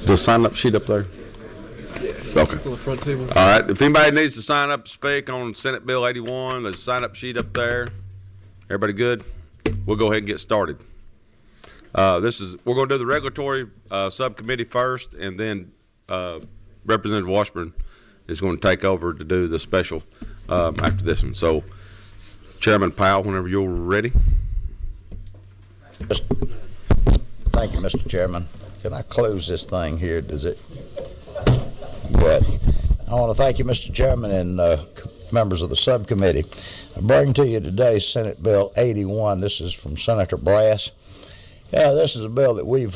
The sign-up sheet up there? Okay. On the front table. All right, if anybody needs to sign up to speak on Senate Bill 81, there's a sign-up sheet up there. Everybody good? We'll go ahead and get started. We're going to do the regulatory subcommittee first, and then Representative Washburn is going to take over to do the special after this one. So, Chairman Powell, whenever you're ready. Thank you, Mr. Chairman. Can I close this thing here? Does it? Good. I want to thank you, Mr. Chairman, and members of the subcommittee. I bring to you today Senate Bill 81. This is from Senator Brass. Yeah, this is a bill that we've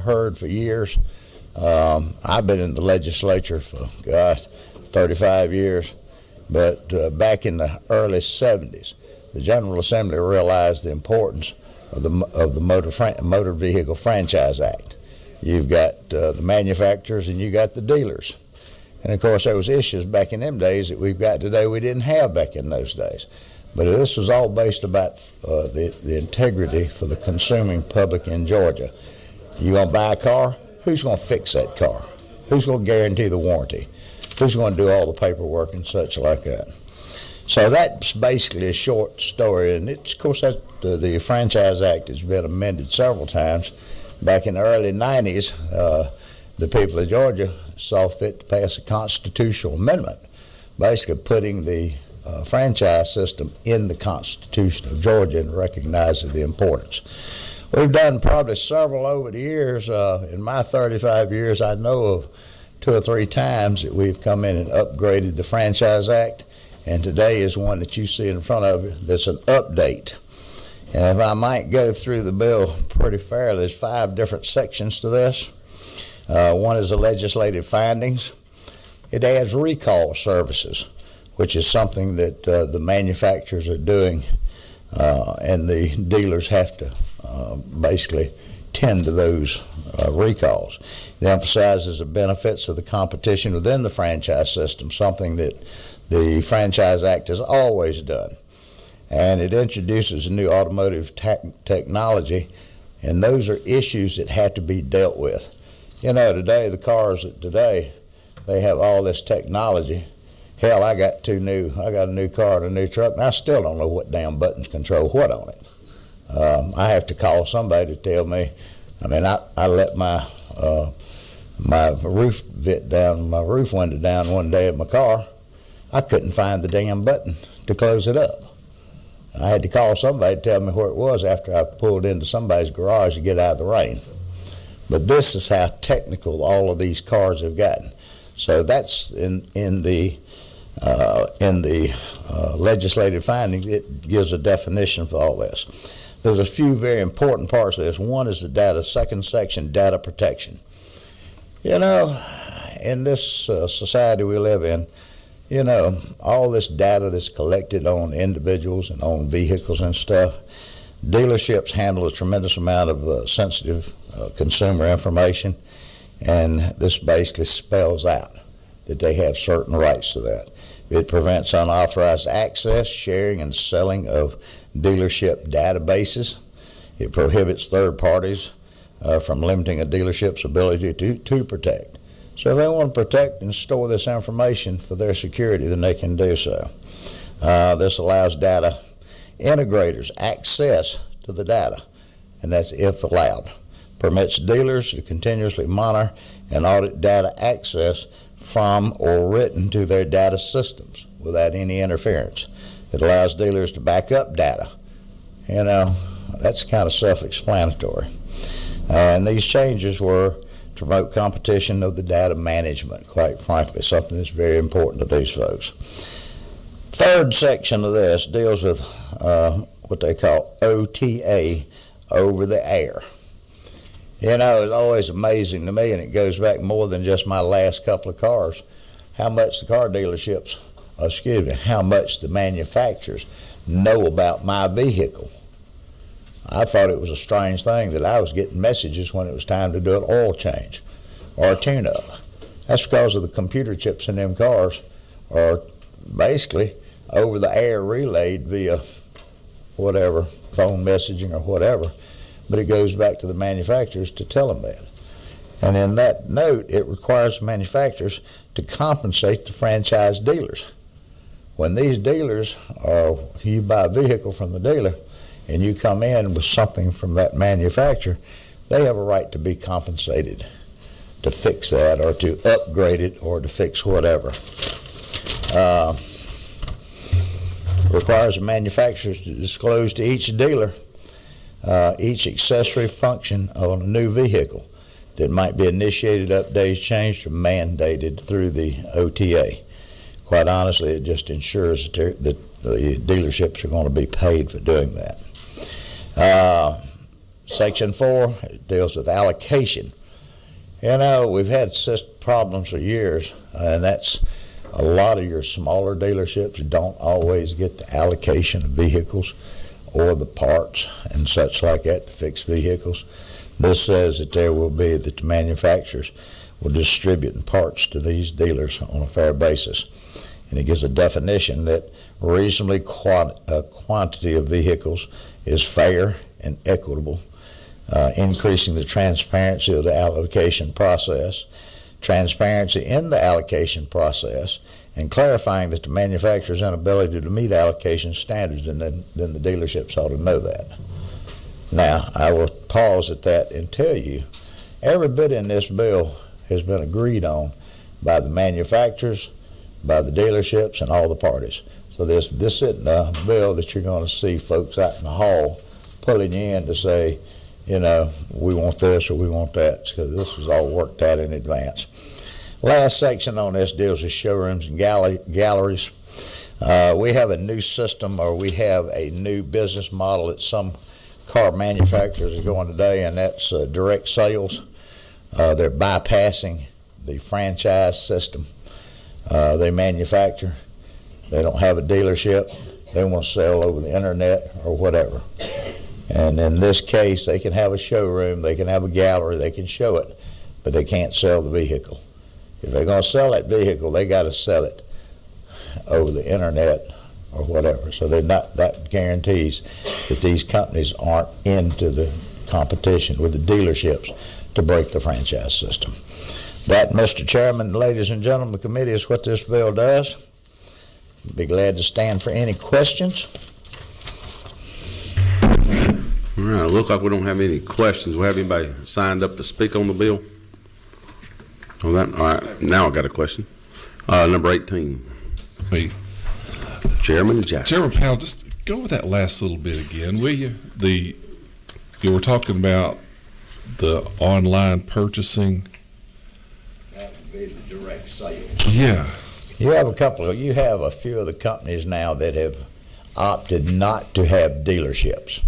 heard for years. I've been in the legislature for, 35 years. But back in the early 70s, the General Assembly realized the importance of the Motor Vehicle Franchise Act. You've got the manufacturers and you got the dealers. And of course there was issues back in them days that we've got today we didn't have back in those days. But this was all based about the integrity for the consuming public in Georgia. You gonna buy a car? Who's gonna fix that car? Who's gonna guarantee the warranty? Who's gonna do all the paperwork and such like that? So that's basically a short story, and it's, of course, the Franchise Act has been amended several times. Back in the early 90s, the people of Georgia saw fit to pass a constitutional amendment, basically putting the franchise system in the Constitution of Georgia and recognizing the importance. We've done probably several over the years. In my 35 years, I know of 2 or 3 times that we've come in and upgraded the Franchise Act. And today is one that you see in front of you that's an update. And if I might go through the bill pretty fairly, there's 5 different sections to this. One is the legislative findings. It adds recall services, which is something that the manufacturers are doing, and the dealers have to basically tend to those recalls. It emphasizes the benefits of the competition within the franchise system, something that the Franchise Act has always done. And it introduces a new automotive technology, and those are issues that have to be dealt with. You know, today, the cars today, they have all this technology. Hell, I got a new car and a new truck, and I still don't know what damn buttons control what on it. I have to call somebody to tell me. I mean, I let my roof window down one day at my car. I couldn't find the damn button to close it up. I had to call somebody to tell me where it was after I pulled into somebody's garage to get out of the rain. But this is how technical all of these cars have gotten. So that's in the legislative findings. It gives a definition for all this. There's a few very important parts of this. One is the data. Second section, data protection. You know, in this society we live in, you know, all this data that's collected on individuals and on vehicles and stuff, dealerships handle a tremendous amount of sensitive consumer information, and this basically spells out that they have certain rights to that. It prevents unauthorized access, sharing, and selling of dealership databases. It prohibits third parties from limiting a dealership's ability to protect. So if they want to protect and store this information for their security, then they can do so. This allows data integrators access to the data, and that's if allowed. Permits dealers to continuously monitor and audit data access from or written to their data systems without any interference. It allows dealers to back up data. You know, that's kind of self-explanatory. And these changes were to promote competition of the data management, quite frankly, something that's very important to these folks. Third section of this deals with what they call OTA, over the air. You know, it's always amazing to me, and it goes back more than just my last couple of cars, how much the car dealerships, how much the manufacturers know about my vehicle. I thought it was a strange thing that I was getting messages when it was time to do an oil change or a tune-up. That's because of the computer chips in them cars are basically over the air relayed via whatever, phone messaging or whatever, but it goes back to the manufacturers to tell them that. And in that note, it requires manufacturers to compensate the franchise dealers. When these dealers you buy a vehicle from the dealer and you come in with something from that manufacturer, they have a right to be compensated to fix that or to upgrade it or to fix whatever. Requires the manufacturers to disclose to each dealer each accessory function on a new vehicle that might be initiated, updated, changed, or mandated through the OTA. Quite honestly, it just ensures that the dealerships are going to be paid for doing that. Section 4 deals with allocation. You know, we've had problems for years, and that's a lot of your smaller dealerships don't always get the allocation of vehicles or the parts and such like that to fix vehicles. This says that that the manufacturers will distribute parts to these dealers on a fair basis. And it gives a definition that reasonably quantity of vehicles is fair and equitable, increasing the transparency of the allocation process, transparency in the allocation process, and clarifying that the manufacturer's inability to meet allocation standards, and then the dealerships ought to know that. Now, I will pause at that and tell you, every bit in this bill has been agreed on by the manufacturers, by the dealerships, and all the parties. So this isn't a bill that you're going to see folks out in the hall pulling you in to say, you know, we want this or we want that, because this was all worked out in advance. Last section on this deals with showrooms and galleries. We have a new system, or we have a new business model that some car manufacturers are going today, and that's direct sales. They're bypassing the franchise system. They manufacture. They don't have a dealership. They want to sell over the internet or whatever. And in this case, they can have a showroom, they can have a gallery, they can show it, but they can't sell the vehicle. If they're going to sell that vehicle, they got to sell it over the internet or whatever. So that guarantees that these companies aren't into the competition with the dealerships to break the franchise system. That, Mr. Chairman, ladies and gentlemen, the committee, is what this bill does. Be glad to stand for any questions. All right, look like we don't have any questions. We have anybody signed up to speak on the bill? All right, now I got a question. Number 18. Me. Chairman Jackson. Chairman Powell, just go with that last little bit again, will you? You were talking about the online purchasing. That would be the direct sale. Yeah. You have a few of the companies now that have opted not to have dealerships.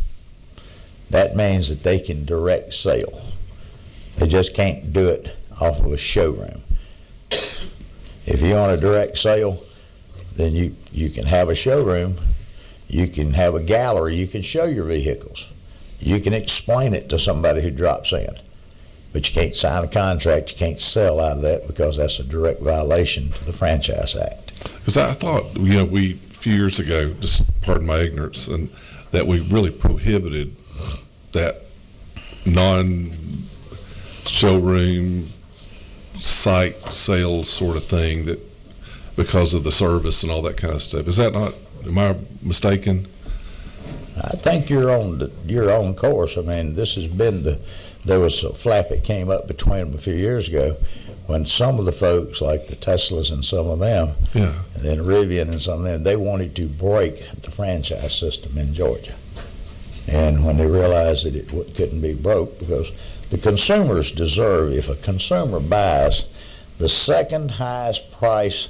That means that they can direct sale. They just can't do it off of a showroom. If you want a direct sale, then you can have a showroom, you can have a gallery, you can show your vehicles. You can explain it to somebody who drops in. But you can't sign a contract, you can't sell out of that, because that's a direct violation to the Franchise Act. Because I thought, a few years ago, just pardon my ignorance, and that we really prohibited that non-showroom site sales sort of thing, that because of the service and all that kind of stuff. Is that not, am I mistaken? I think you're on your own course. I mean, this has been there was a flap that came up between them a few years ago when some of the folks, like the Teslas and some of them, yeah, and then Rivian and some of them, they wanted to break the franchise system in Georgia. And when they realized that it couldn't be broke, because the consumers deserve, if a consumer buys the second highest price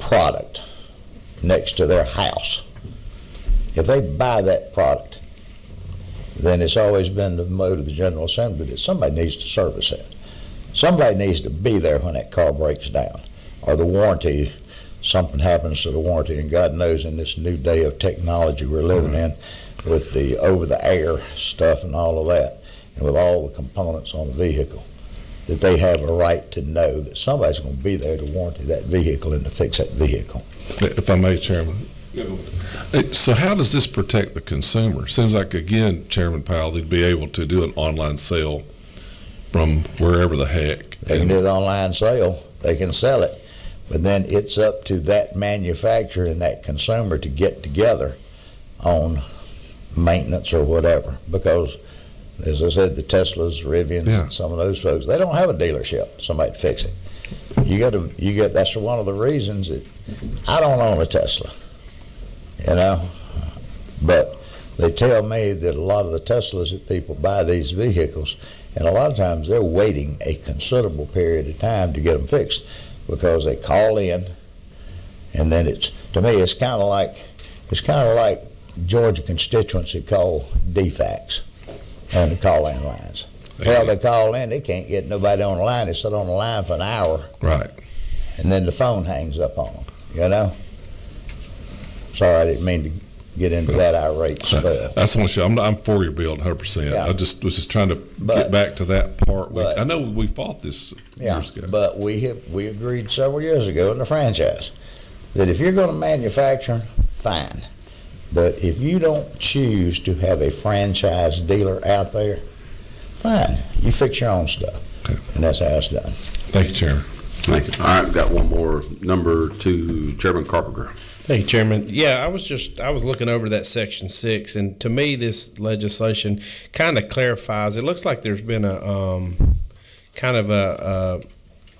product next to their house, if they buy that product, then it's always been the mode of the General Assembly that somebody needs to service it. Somebody needs to be there when that car breaks down, or the warranty, something happens to the warranty, and God knows in this new day of technology we're living in, with the over-the-air stuff and all of that, and with all the components on the vehicle, that they have a right to know that somebody's going to be there to warranty that vehicle and to fix that vehicle. If I may, Chairman. So how does this protect the consumer? Seems like, again, Chairman Powell, they'd be able to do an online sale from wherever the heck. They can do the online sale, they can sell it, but then it's up to that manufacturer and that consumer to get together on maintenance or whatever. Because, as I said, the Teslas, Rivians, Yeah. and some of those folks, they don't have a dealership, somebody to fix it. That's one of the reasons that I don't own a Tesla, but they tell me that a lot of the Teslas that people buy these vehicles, and a lot of times they're waiting a considerable period of time to get them fixed because they call in, and then to me it's kind of like Georgia constituency call DFAX on the call-in lines. Hell, they call in, they can't get nobody on the line. They sit on the line for an hour, Right. and then the phone hangs up on them. Sorry, I didn't mean to get into that irate spell. That's one show. I'm for your bill 100%. Yeah. I was just trying to get back to that part. but- I know we fought this years ago. But we agreed several years ago in the franchise that if you're going to manufacture, fine. But if you don't choose to have a franchise dealer out there, fine. You fix your own stuff. Okay. And that's how it's done. Thank you, Chairman. Thank you. All right, we've got one more. Number 2, Chairman Carpenter. Thank you, Chairman. Yeah, I was looking over that Section 6, and to me, this legislation kind of clarifies. It looks like there's been a kind of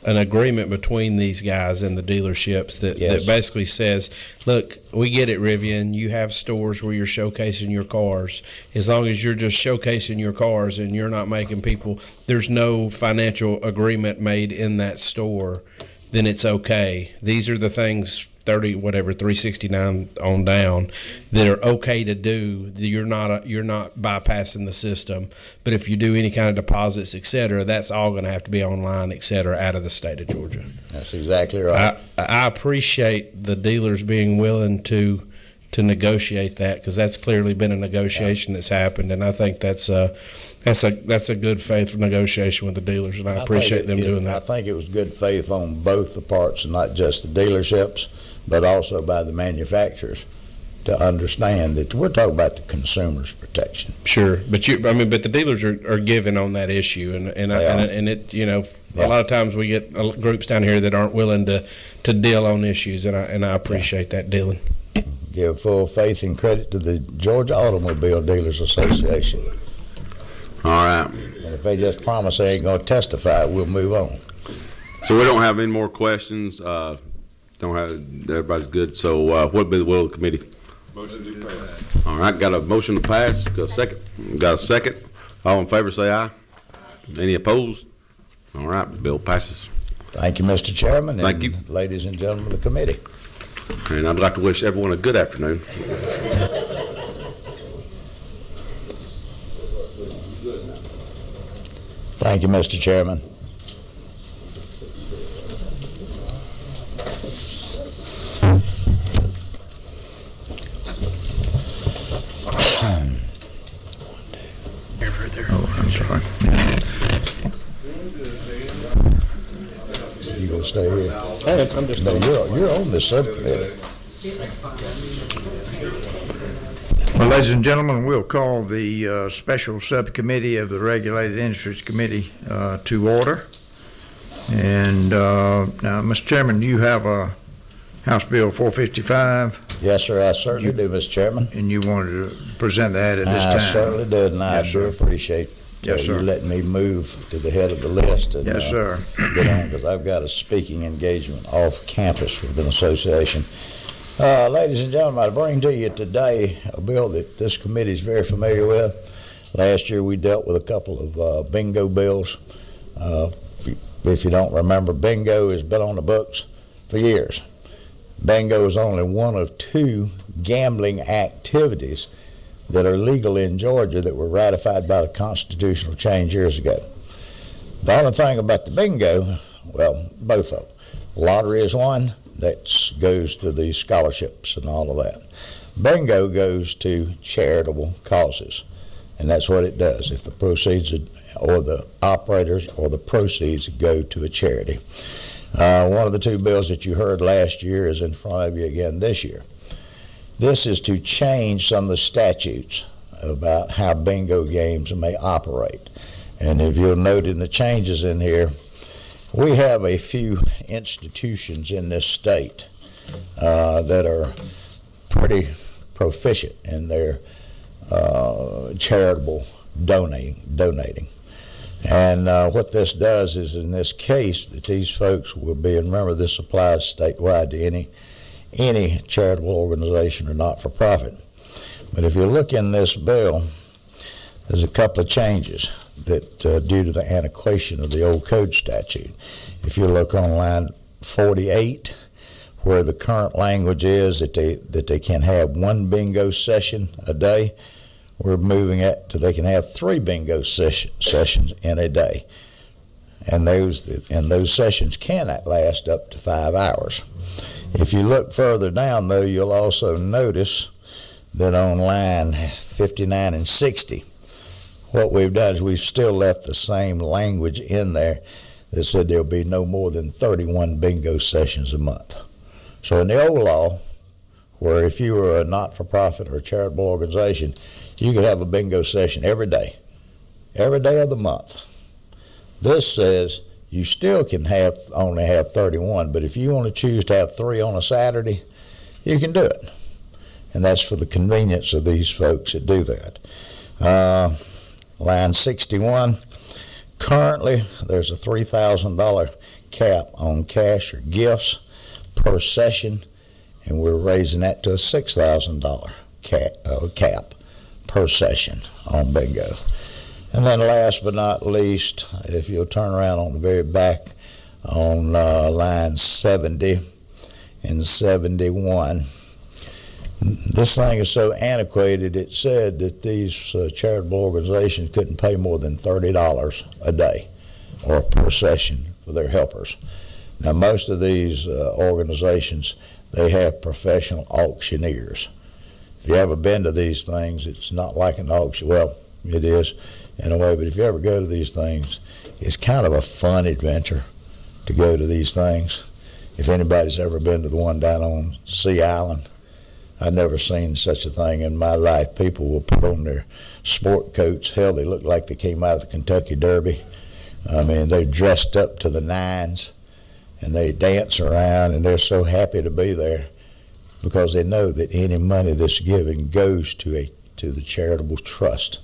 an agreement between these guys and the dealerships that basically says, look, we get it, Rivian. You have stores where you're showcasing your cars. As long as you're just showcasing your cars and you're not making people, there's no financial agreement made in that store, then it's okay. These are the things 369 on down that are okay to do. You're not bypassing the system. But if you do any kind of deposits, et cetera, that's all going to have to be online, et cetera, out of the state of Georgia. That's exactly right. I appreciate the dealers being willing to negotiate that, because that's clearly been a negotiation that's happened, and I think that's a good faith negotiation with the dealers, and I appreciate them doing that. I think it was good faith on both the parts, and not just the dealerships, but also by the manufacturers to understand that we're talking about the consumer's protection. Sure, but the dealers are giving on that issue, and it a lot of times we get groups down here that aren't willing to deal on issues, and I appreciate that dealing. Give full faith and credit to the Georgia Automobile Dealers Association. All right. And if they just promise they ain't going to testify, we'll move on. So we don't have any more questions. Everybody's good. So what would be the will of the committee? Motion to pass. All right, got a motion to pass. Got a second. All in favor say aye. Any opposed? All right, bill passes. Thank you, Mr. Chairman. Thank you. Ladies and gentlemen of the committee. And I'd like to wish everyone a good afternoon. Thank you, Mr. Chairman. I'm sorry. You gonna stay here? I'm just No, you're on the subcommittee. Well, ladies and gentlemen, we'll call the special subcommittee of the Regulated Industries Committee to order. And now, Mr. Chairman, you have a House Bill 455, Yes, sir, I certainly do, Mr. Chairman. and you wanted to present that at this I time. certainly did, and I Yes, do sir. appreciate Yes, you sir. letting me move to the head of the list and Yes, sir. get on, because I've got a speaking engagement off campus with an association. Ladies and gentlemen, I bring to you today a bill that this committee is very familiar with. Last year, we dealt with a couple of bingo bills. If you don't remember, bingo has been on the books for years. Bingo is only one of 2 gambling activities that are legal in Georgia that were ratified by the constitutional change years ago. The only thing about the bingo, well, both of them. Lottery is one that goes to the scholarships and all of that. Bingo goes to charitable causes, and that's what it does. If the proceeds or the operators or the proceeds go to a charity. One of the 2 bills that you heard last year is in front of you again this year. This is to change some of the statutes about how bingo games may operate. And if you'll note in the changes in here, we have a few institutions in this state that are pretty proficient in their charitable donating. And what this does is, in this case, that these folks will be, and remember this applies statewide to any charitable organization or not-for-profit. But if you look in this bill, there's a couple of changes that due to the antiquation of the old code statute. If you look on line 48, where the current language is that they can have one bingo session a day, we're moving it to they can have 3 bingo sessions in a day, and those sessions cannot last up to 5 hours. If you look further down, though, you'll also notice that on line 59 and 60, what we've done is we've still left the same language in there that said there'll be no more than 31 bingo sessions a month. So in the old law, where if you were a not-for-profit or charitable organization, you could have a bingo session every day of the month. This says you still can only have 31, but if you want to choose to have 3 on a Saturday, you can do it. And that's for the convenience of these folks that do that. Line 61, currently there's a $3,000 cap on cash or gifts per session, and we're raising that to a $6,000 cap per session on bingo. And then last but not least, if you'll turn around on the very back on line 70 and 71, this thing is so antiquated, it said that these charitable organizations couldn't pay more than $30 a day or per session for their helpers. Now, most of these organizations, they have professional auctioneers. If you ever been to these things, it's not like an auction. Well, it is in a way, but if you ever go to these things, it's kind of a fun adventure to go to these things. If anybody's ever been to the one down on Sea Island, I've never seen such a thing in my life. People will put on their sport coats. Hell, they look like they came out of the Kentucky Derby. I mean, they're dressed up to the nines, and they dance around, and they're so happy to be there because they know that any money that's given goes to the charitable trust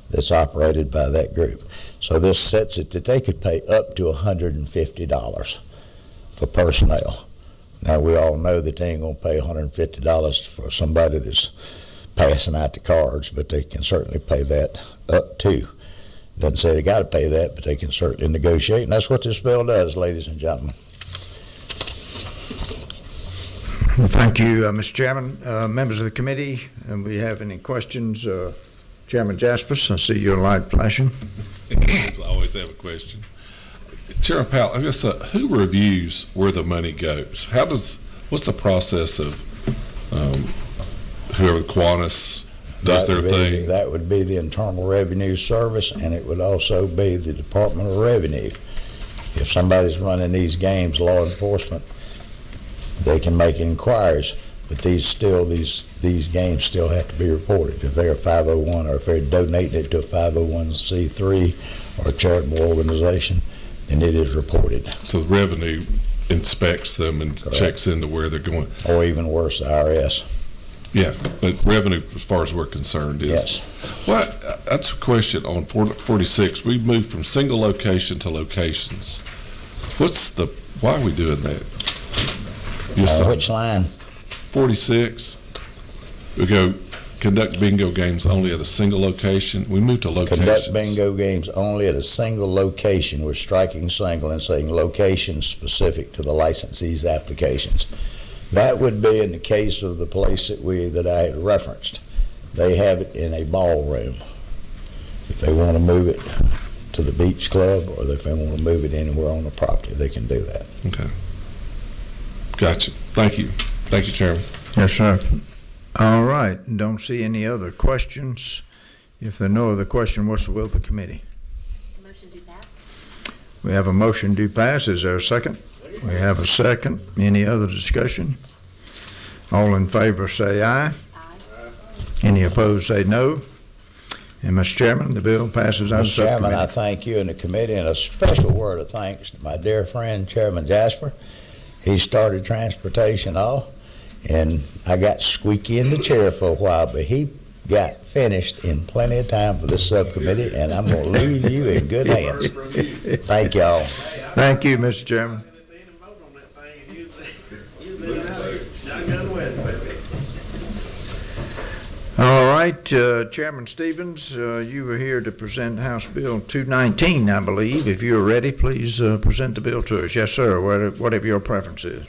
that's operated by that group. So this sets it that they could pay up to $150 for personnel. Now, we all know that they ain't going to pay $150 for somebody that's passing out the cards, but they can certainly pay that up to. Doesn't say they got to pay that, but they can certainly negotiate, and that's what this bill does, ladies and gentlemen. Thank you, Mr. Chairman. Members of the committee, we have any questions? Chairman Jaspers, I see your light flashing. I always have a question. Chairman Powell, I guess who reviews where the money goes? What's the process of whoever Qantas does their thing? That would be the Internal Revenue Service, and it would also be the Department of Revenue. If somebody's running these games, law enforcement, they can make inquiries, but these games still have to be reported. If they're a 501 or if they're donating it to a 501c3 or a charitable organization, then it is reported. So revenue inspects them and Correct. checks into where they're going. Or even worse, the IRS. Yeah, but revenue, as far as we're concerned, is. Yes. Well, that's a question on 46. We moved from single location to locations. Why are we doing that? Yes, Which line? 46. We go conduct bingo games only at a single location. We moved to locations. Conduct bingo games only at a single location. We're striking single and saying location specific to the licensee's applications. That would be in the case of the place that I had referenced. They have it in a ballroom. If they want to move it to the beach club or if they want to move it anywhere on the property, they can do that. Okay. Gotcha. Thank you. Thank you, Chairman. Yes, sir. All right. Don't see any other questions. If there are no other questions, what's the will of the committee? Motion to pass. We have a motion to pass. Is there a second? We have a second. Any other discussion? All in favor say aye. Aye. Any opposed say no. And, Mr. Chairman, the bill passes out of Mr. Chairman, I subcommittee. thank you and the committee, and a special word of thanks to my dear friend, Chairman Jasper. He started transportation off, and I got squeaky in the chair for a while, but he got finished in plenty of time for this subcommittee, and I'm going to leave you in good hands. Thank y'all. Thank you, Mr. Chairman. All right, Chairman Stevens, you were here to present House Bill 219, I believe. If you're ready, please present the bill to us. Yes, sir, whatever your preference is.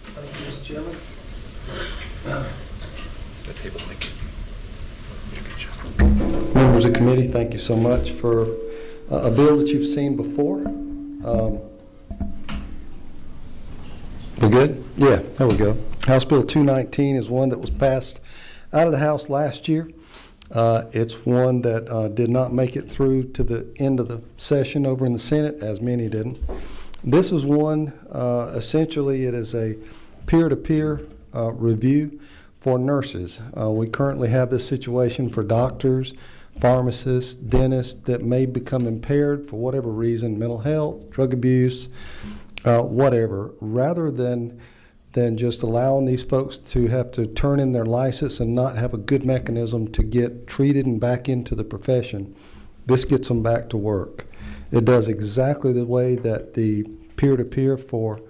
Thank you, Mr. Chairman. Members of the committee, thank you so much for a bill that you've seen before. We're good? Yeah, there we go. House Bill 219 is one that was passed out of the House last year. It's one that did not make it through to the end of the session over in the Senate, as many didn't. This is one, essentially it is a peer-to-peer review for nurses. We currently have this situation for doctors, pharmacists, dentists that may become impaired for whatever reason, mental health, drug abuse, whatever, rather than just allowing these folks to have to turn in their license and not have a good mechanism to get treated and back into the profession. This gets them back to work. It does exactly the way that the peer-to-peer for,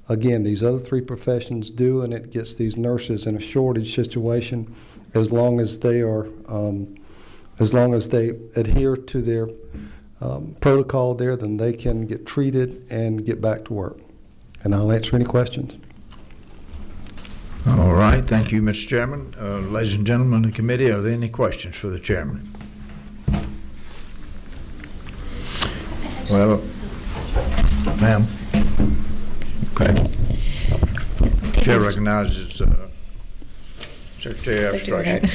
again, these other three professions do, and it gets these nurses in a shortage situation as long as they are, as long as they adhere to their protocol there, then they can get treated and get back to work. And I'll answer any questions. All right, thank you, Mr. Chairman. Ladies and gentlemen of the committee, are there any questions for the chairman? Well, ma'am. Okay. Chair recognizes Secretary Abstraction.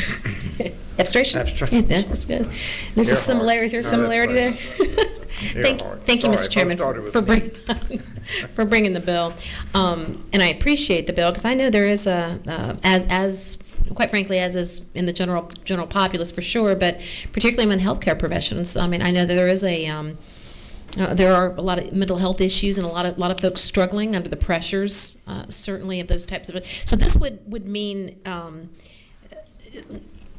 Abstraction? Abstraction. Yeah, that's good. There's a similarity, is there a similarity there? Thank you, Mr. Chairman, for bringing the bill. And I appreciate the bill, because I know there is as quite frankly, as is in the general populace for sure, but particularly among healthcare professions. I mean, I know that there is there are a lot of mental health issues and a lot of folks struggling under the pressures, certainly of those types of. So this would mean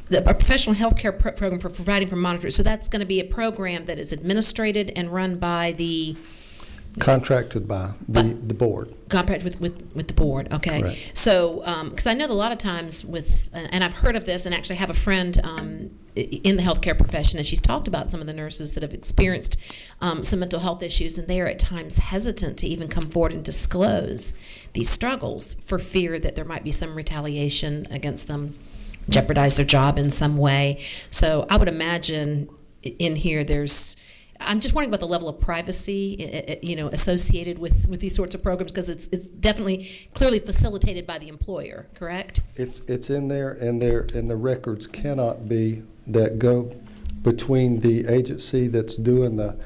a professional health care program for providing for monitoring. So that's going to be a program that is administrated and run by the. Contracted by the board. Contracted with the board, okay. Correct. So, because I know that a lot of times and I've heard of this, and actually have a friend in the healthcare profession, and she's talked about some of the nurses that have experienced some mental health issues, and they are at times hesitant to even come forward and disclose these struggles for fear that there might be some retaliation against them, jeopardize their job in some way. So I would imagine in here I'm just wondering about the level of privacy, associated with these sorts of programs, because it's definitely clearly facilitated by the employer, correct? It's in there, and the records cannot be that go between the agency that's doing the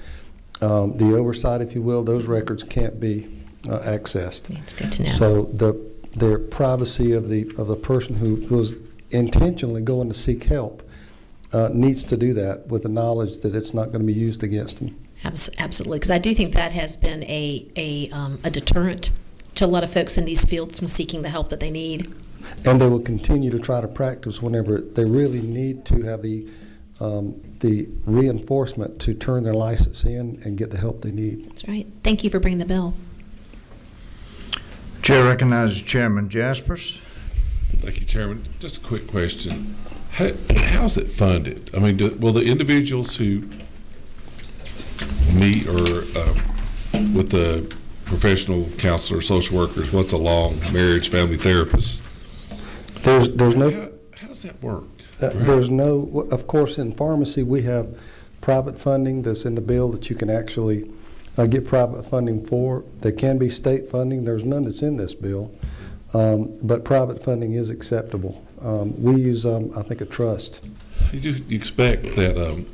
oversight, if you will. Those records can't be accessed. It's good to know. So the privacy of the person who was intentionally going to seek help needs to do that with the knowledge that it's not going to be used against them. Absolutely, because I do think that has been a deterrent to a lot of folks in these fields from seeking the help that they need. And they will continue to try to practice whenever they really need to have the reinforcement to turn their license in and get the help they need. That's right. Thank you for bringing the bill. Chair recognizes Chairman Jaspers. Thank you, Chairman. Just a quick question. How's it funded? I mean, will the individuals who meet or with the professional counselor, social workers, what's along marriage, family therapists? There's no. How does that work? There's no. Of course, in pharmacy we have private funding that's in the bill that you can actually get private funding for. There can be state funding. There's none that's in this bill, but private funding is acceptable. We use, I think, a trust. You expect that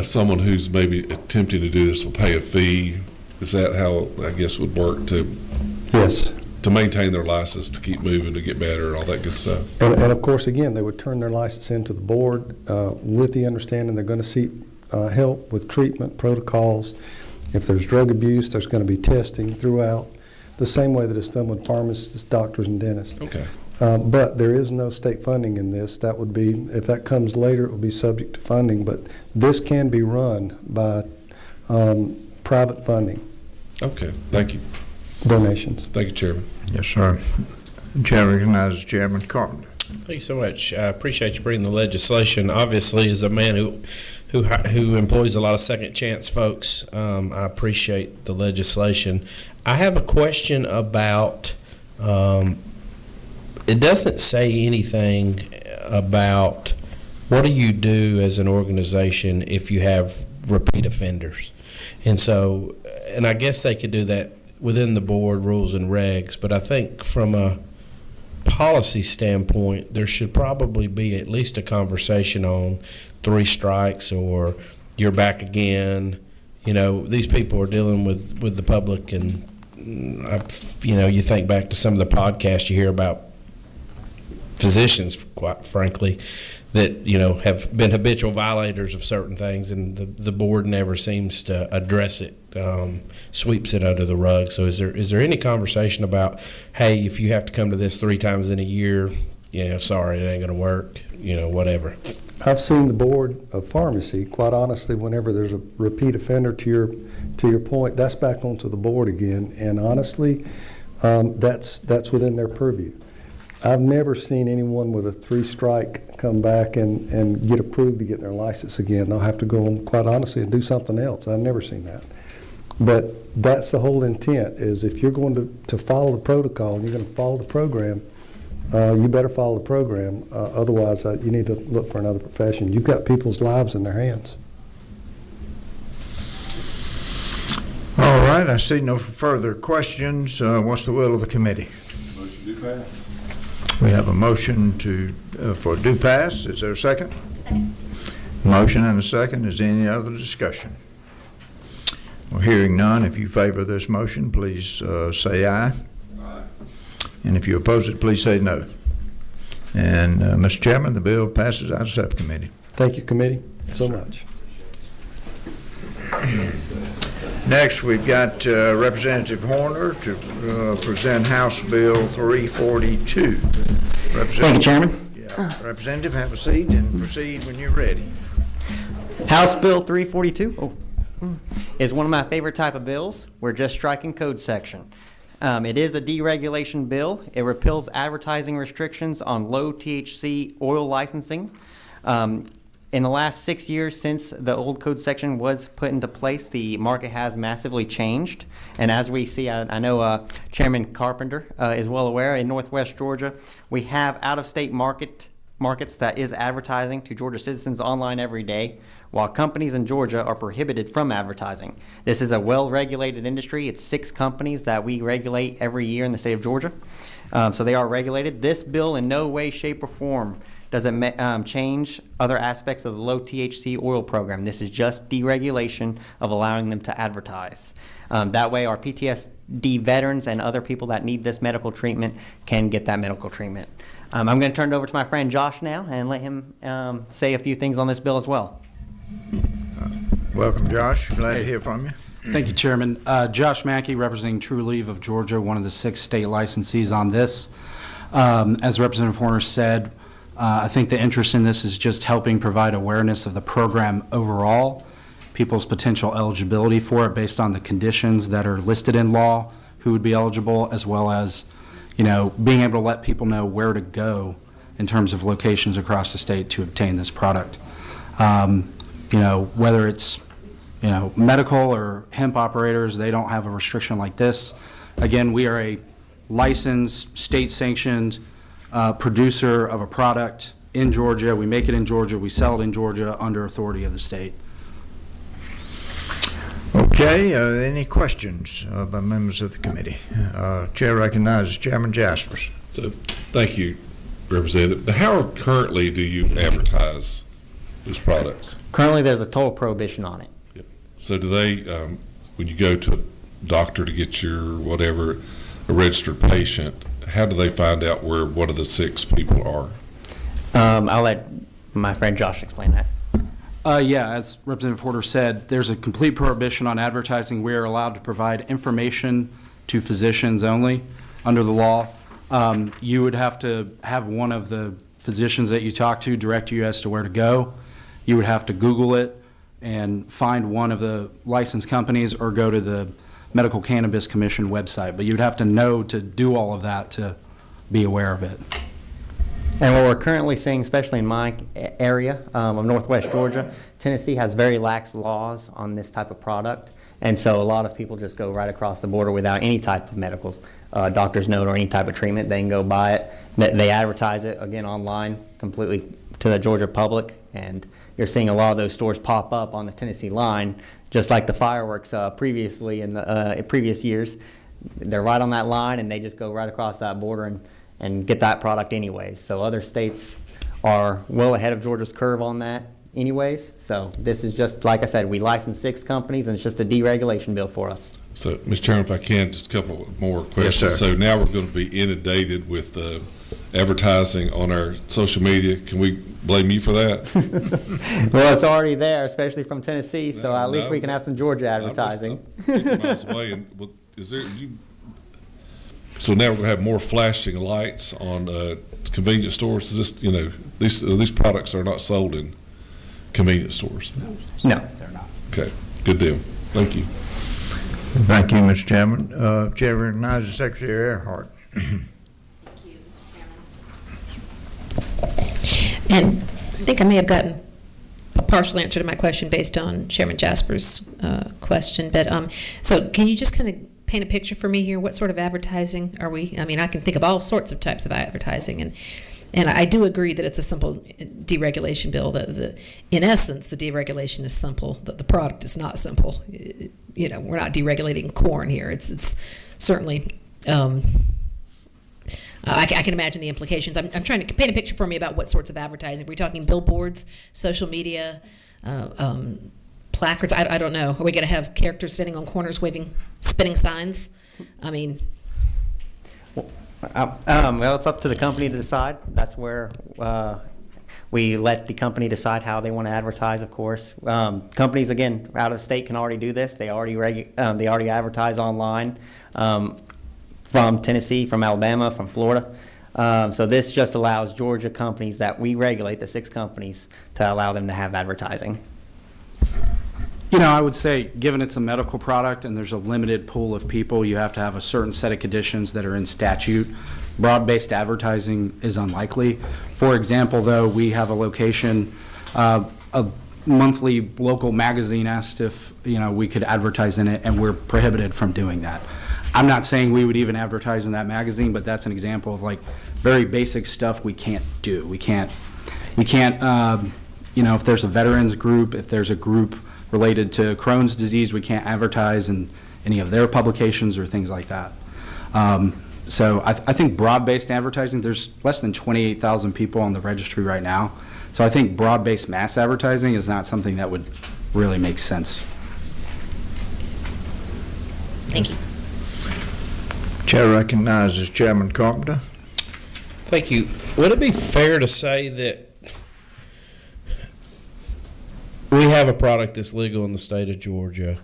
someone who's maybe attempting to do this will pay a fee? Is that how, I guess, would work to Yes. to maintain their license, to keep moving, to get better, and all that good stuff. And of course, again, they would turn their license into the board with the understanding they're going to seek help with treatment protocols. If there's drug abuse, there's going to be testing throughout, the same way that it's done with pharmacists, doctors, and dentists. Okay. But there is no state funding in this. That would be, if that comes later, it will be subject to funding. But this can be run by private funding, Okay. Thank you. donations. Thank you, Chairman. Yes, sir. Chair recognizes Chairman Carpenter. Thank you so much. I appreciate you bringing the legislation. Obviously, as a man who employs a lot of second chance folks, I appreciate the legislation. I have a question about. It doesn't say anything about what do you do as an organization if you have repeat offenders, and so, and I guess they could do that within the board rules and regs, but I think from a policy standpoint, there should probably be at least a conversation on 3 strikes or you're back again. You know, these people are dealing with the public, and you think back to some of the podcasts you hear about physicians, quite frankly, that have been habitual violators of certain things, and the board never seems to address it, sweeps it under the rug. So is there any conversation about, hey, if you have to come to this 3 times in a year, sorry, it ain't going to work, whatever. I've seen the board of pharmacy, quite honestly, whenever there's a repeat offender, to your point, that's back onto the board again. And honestly, that's within their purview. I've never seen anyone with a 3-strike come back and get approved to get their license again. They'll have to go on, quite honestly, and do something else. I've never seen that. But that's the whole intent, is if you're going to follow the protocol and you're going to follow the program, you better follow the program. Otherwise, you need to look for another profession. You've got people's lives in their hands. All right, I see no further questions. What's the will of the committee? Motion to pass. We have a motion for due pass. Is there a second? Second. Motion and a second. Is there any other discussion? Well, hearing none, if you favor this motion, please say aye. Aye. And if you oppose it, please say no. And, Mr. Chairman, the bill passes out of subcommittee. Thank you, committee, so much. Next, we've got Representative Horner to present House Bill 342. Thank you, Chairman. Yeah, Representative, have a seat and proceed when you're ready. House Bill 342 is one of my favorite type of bills. We're just striking code section. It is a deregulation bill. It repeals advertising restrictions on low THC oil licensing. In the last 6 years since the old code section was put into place, the market has massively changed. And as we see, I know Chairman Carpenter is well aware, in Northwest Georgia, we have out-of-state markets that is advertising to Georgia citizens online every day, while companies in Georgia are prohibited from advertising. This is a well-regulated industry. It's 6 companies that we regulate every year in the state of Georgia. So they are regulated. This bill in no way, shape, or form does it change other aspects of the low THC oil program. This is just deregulation of allowing them to advertise. That way our PTSD veterans and other people that need this medical treatment can get that medical treatment. I'm going to turn it over to my friend Josh now and let him say a few things on this bill as well. Welcome, Josh. Glad to hear from you. Thank you, Chairman. Josh Mackey, representing True Leave of Georgia, one of the 6 state licensees on this. As Representative Horner said, I think the interest in this is just helping provide awareness of the program overall, people's potential eligibility for it based on the conditions that are listed in law, who would be eligible, as well as, being able to let people know where to go in terms of locations across the state to obtain this product. Whether it's, medical or hemp operators, they don't have a restriction like this. Again, we are a licensed, state-sanctioned producer of a product in Georgia. We make it in Georgia. We sell it in Georgia under authority of the state. Okay, any questions by members of the committee? Chair recognizes Chairman Jaspers. So, thank you, Representative. How currently do you advertise these products? Currently, there's a total prohibition on it. So do they, when you go to a doctor to get your whatever, a registered patient, how do they find out where one of the 6 people are? I'll let my friend Josh explain that. Yeah, as Representative Porter said, there's a complete prohibition on advertising. We are allowed to provide information to physicians only under the law. You would have to have one of the physicians that you talk to direct you as to where to go. You would have to Google it and find one of the licensed companies or go to the Medical Cannabis Commission website. But you'd have to know to do all of that to be aware of it. And what we're currently seeing, especially in my area of Northwest Georgia, Tennessee has very lax laws on this type of product. And so a lot of people just go right across the border without any type of medical doctor's note or any type of treatment. They can go buy it. They advertise it, again, online completely to the Georgia public. And you're seeing a lot of those stores pop up on the Tennessee line, just like the fireworks previously in the previous years. They're right on that line, and they just go right across that border and get that product anyways. So other states are well ahead of Georgia's curve on that anyways. So this is just, like I said, we license 6 companies, and it's just a deregulation bill for us. So, Mr. Chairman, if I can, just a couple more questions. Yes, sir. So now we're going to be inundated with advertising on our social media. Can we blame you for that? Well, it's already there, especially from Tennessee, so at least No, we can have some Georgia advertising. I'm 50 miles away, and so now we're going to have more flashing lights on convenience stores. Is this, these products are not sold in convenience stores? No, they're not. Okay, good deal. Thank you. Thank you, Mr. Chairman. Chair recognizes Secretary Earhart. And I think I may have gotten a partial answer to my question based on Chairman Jasper's question. But so can you just kind of paint a picture for me here? What sort of advertising are we? I mean, I can think of all sorts of types of advertising, and I do agree that it's a simple deregulation bill. In essence, the deregulation is simple. The product is not simple. We're not deregulating corn here. It's certainly. I can imagine the implications. I'm trying to paint a picture for me about what sorts of advertising. Are we talking billboards, social media, placards? I don't know. Are we going to have characters sitting on corners spinning signs? I mean. Well, it's up to the company to decide. That's where we let the company decide how they want to advertise, of course. Companies, again, out of state can already do this. They already advertise online from Tennessee, from Alabama, from Florida. So this just allows Georgia companies that we regulate, the 6 companies, to allow them to have advertising. I would say, given it's a medical product and there's a limited pool of people, you have to have a certain set of conditions that are in statute. Broad-based advertising is unlikely. For example, though, we have a location, a monthly local magazine asked if, we could advertise in it, and we're prohibited from doing that. I'm not saying we would even advertise in that magazine, but that's an example of very basic stuff we can't do. We can't, if there's a veterans group, if there's a group related to Crohn's disease, we can't advertise in any of their publications or things like that. So I think broad-based advertising, there's less than 28,000 people on the registry right now. So I think broad-based mass advertising is not something that would really make sense. Thank you. Chair recognizes Chairman Carpenter. Thank you. Would it be fair to say that we have a product that's legal in the state of Georgia?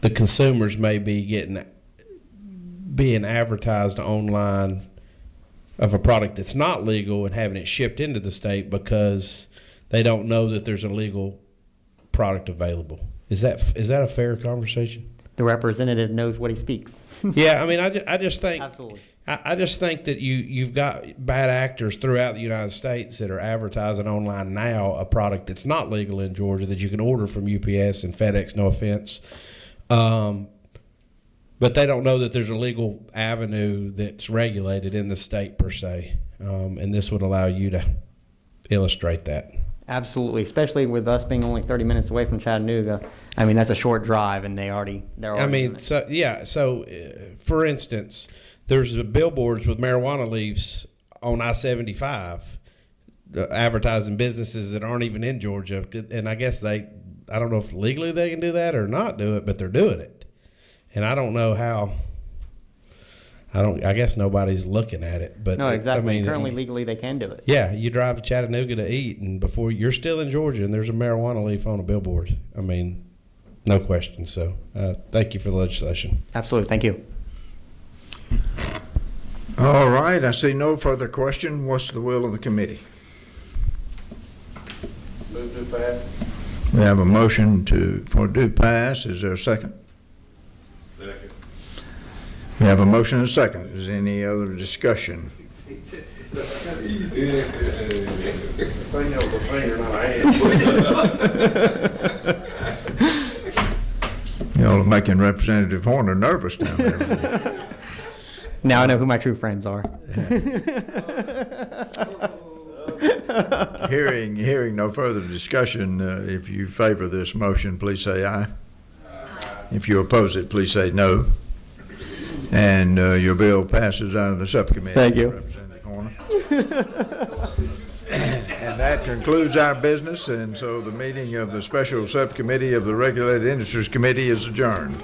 The consumers may be being advertised online of a product that's not legal and having it shipped into the state because they don't know that there's a legal product available. Is that a fair conversation? The representative knows what he speaks. Yeah, I mean, I just think Absolutely. I just think that you've got bad actors throughout the United States that are advertising online now a product that's not legal in Georgia that you can order from UPS and FedEx, no offense. But they don't know that there's a legal avenue that's regulated in the state per se. And this would allow you to illustrate that. Absolutely, especially with us being only 30 minutes away from Chattanooga. I mean, that's a short drive, and they're already doing it. So for instance, there's billboards with marijuana leaves on I-75 advertising businesses that aren't even in Georgia. And I guess I don't know if legally they can do that or not do it, but they're doing it. And I don't know how I guess nobody's looking at it, but No, exactly. I mean, Currently, legally, they can do it. yeah, you drive to Chattanooga to eat, and before you're still in Georgia, and there's a marijuana leaf on a billboard. I mean, no question. So, thank you for the legislation. Absolutely. Thank you. All right, I see no further question. What's the will of the committee? Move to pass. We have a motion for due pass. Is there a second? Second. We have a motion and a second. Is there any other discussion? Y'all are making Representative Horner nervous down there. Now I know who my true friends are. Hearing no further discussion, if you favor this motion, please say aye. If you oppose it, please say no. And your bill passes out of the subcommittee. Thank you. Representative Horner. And that concludes our business, and so the meeting of the Special Subcommittee of the Regulated Industries Committee is adjourned.